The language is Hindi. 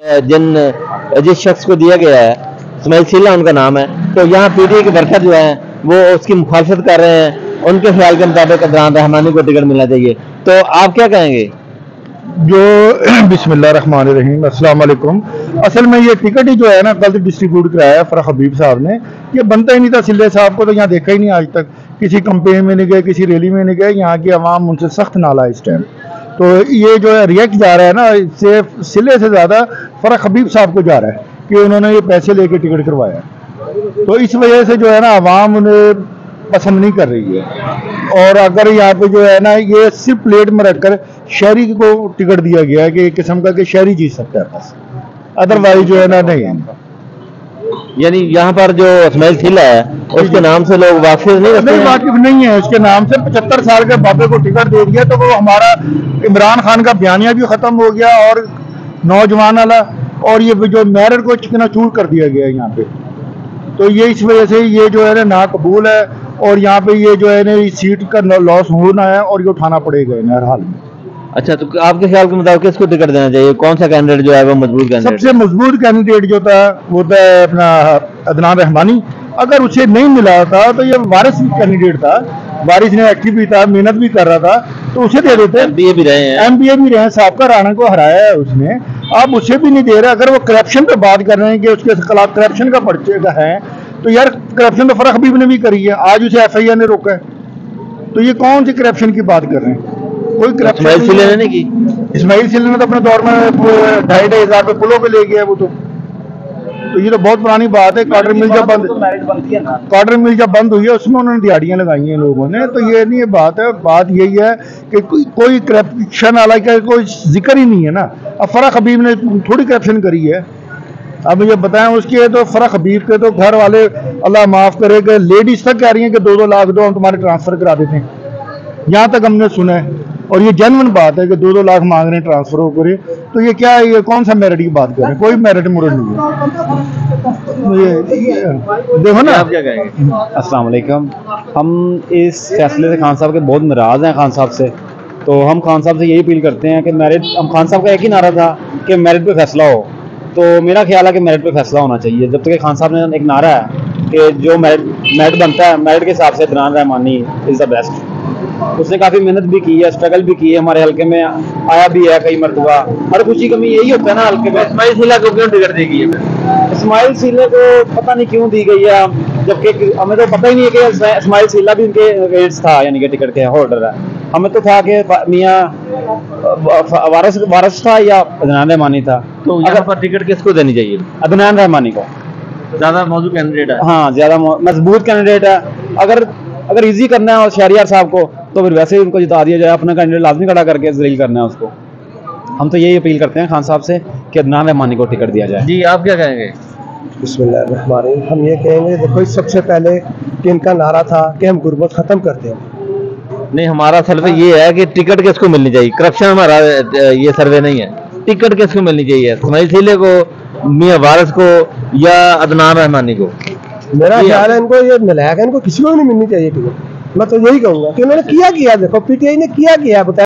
जिस शख्स को दिया गया है इस्माइल सीला उनका नाम है, तो यहाँ पीटीआई के वर्कर जो हैं वो उसकी मुखालफत कर रहे हैं। उनके ख्याल के मुताबिक अदनान रहमानी को टिकट मिलना चाहिए, तो आप क्या कहेंगे? जो बिस्मिल्लाहिर्रहमानिर्रहीम, अस्सलाम वालेकुम। असल में ये टिकट ही जो है ना गलत डिस्ट्रीब्यूट कराया है फरख हबीब साहब ने। ये बनता ही नहीं था। सिल्ले साहब को तो यहाँ देखा ही नहीं आज तक, किसी कंपेन में नहीं गए, किसी रैली में नहीं गए। यहाँ की आवाम उनसे सख्त नाला इस टाइम। तो ये जो है रिएक्ट जा रहा है ना, इससे सिले से ज़्यादा फरख हबीब साहब को जा रहा है कि उन्होंने ये पैसे लेके टिकट करवाया। तो इस वजह से जो है ना आवाम उन्हें पसंद नहीं कर रही है। और अगर यहाँ पे जो है ना ये सिर्फ प्लेट में रखकर शहरी को टिकट दिया गया है कि एक किस्म का कि शहरी जीत सकता है बस, अदरवाइज जो है ना नहीं है। यानी यहाँ पर जो इस्माइल सीला है उसके नाम से लोग वाकिफ नहीं वाकिफ नहीं है। उसके नाम से 75 साल के बाबे को टिकट दे दिया तो वो हमारा इमरान खान का बयानिया भी खत्म हो गया और नौजवान वाला, और ये जो मैरिट को चिकना चूर कर दिया गया है यहाँ पे। तो ये इस वजह से ये जो है ना नाकबूल है, और यहाँ पे ये जो है ना सीट का लॉस होना है और ये उठाना पड़ेगा इन हर हाल में। अच्छा, तो आपके ख्याल के मुताबिक किसको टिकट देना चाहिए? कौन सा कैंडिडेट जो है वो मजबूत कैंडिडेट? सबसे मजबूत कैंडिडेट जो था वो था अपना अदनान रहमानी। अगर उसे नहीं मिला था तो ये वारिस कैंडिडेट था, वारिस ने एक्टिव भी था, मेहनत भी कर रहा था, तो उसे दे देते। एमपीए भी रहे हैं, साबका राणा को हराया है उसने, अब उसे भी नहीं दे रहा। अगर वो करप्शन पे बात कर रहे हैं कि उसके खिलाफ करप्शन का पर्चे का है, तो यार करप्शन तो फरख हबीब ने भी करी है, आज उसे एफआईआर ने रोका है। तो ये कौन सी करप्शन की बात कर रहे हैं? कोई करप्शन इस्माइल सीले ने नहीं की। इस्माइल सीले ने तो अपने दौर में 2,500 पे पुलों पे ले गया वो तो ये तो बहुत पुरानी बात है। कार्टर मिल जब बंद हुई है उसमें उन्होंने दिहाड़ियां लगाई हैं लोगों ने। तो ये नहीं, ये बात है। बात यही है कि कोई करप्शन वाला का कोई जिक्र ही नहीं है ना। अब फरख हबीब ने थोड़ी करप्शन करी है। अब मुझे बताएं उसके तो फरख हबीब के तो घर वाले अल्लाह माफ करेगा लेडीज तक कह रही हैं कि 2-2 लाख दो, हम तुम्हारे ट्रांसफर करा देते हैं। यहाँ तक हमने सुना है, और ये जेन्युइन बात है कि 2-2 लाख मांग रहे हैं ट्रांसफर हो करे। तो ये क्या है? ये कौन सा मेरिट की बात कर रहे हैं? कोई मेरिट मुरत नहीं है। देखो ना, आप क्या कहेंगे? अस्सलाम वालेकुम। हम इस फैसले से खान साहब के बहुत नाराज़ हैं। खान साहब से तो हम खान साहब से यही अपील करते हैं कि मेरिट, हम खान साहब का एक ही नारा था कि मेरिट पे फैसला हो। तो मेरा ख्याल है कि मेरिट पे फैसला होना चाहिए। जब तक खान साहब ने एक नारा है कि जो मेरिट बनता है, मेरिट के हिसाब से Adnan Rahmani is the best. उसने काफ़ी मेहनत भी की है, स्ट्रगल भी की है, हमारे हल्के में आया भी है कई मरतबा। हर खुशी कमी यही होता है ना हल्के में। इस्माइल सीला को क्यों टिकट दी गई है? इस्माइल सीले को पता नहीं क्यों दी गई है, जबकि हमें तो पता ही नहीं है कि इस्माइल सीला भी उनके रेट्स था, यानी कि टिकट के होल्डर है। हमें तो था कि मियाँ वारिस था या अदनान रहमानी था। तो यहाँ पर टिकट किसको देनी चाहिए? अदनान रहमानी को ज्यादा मौजूद कैंडिडेट है। हाँ, ज्यादा मजबूत कैंडिडेट है। अगर इजी करना है और शहरियार साहब को, तो फिर वैसे ही उनको जिता दिया जाए, अपना कैंडिडेट लाजमी खड़ा करके जलील करना है उसको। हम तो यही अपील करते हैं खान साहब से कि अदनान रहमानी को टिकट दिया जाए। जी, आप क्या कहेंगे? बिस्मिल्लाहिर्रहमानिर्रहीम। हम ये कहेंगे, देखो सबसे पहले कि इनका नारा था कि हम गुर्बत खत्म करते हैं। नहीं, हमारा सर्वे ये है कि टिकट किसको मिलनी चाहिए। करप्शन हमारा ये सर्वे नहीं है। टिकट किसको मिलनी चाहिए? इस्माइल सीले को, मियां वारिस को, या अदनान रहमानी को? मेरा ख्याल है इनको ये नलायक है, इनको किसी को भी नहीं मिलनी चाहिए टिकट। मैं तो यही कहूँगा कि उन्होंने किया देखो पीटीआई ने किया बताया।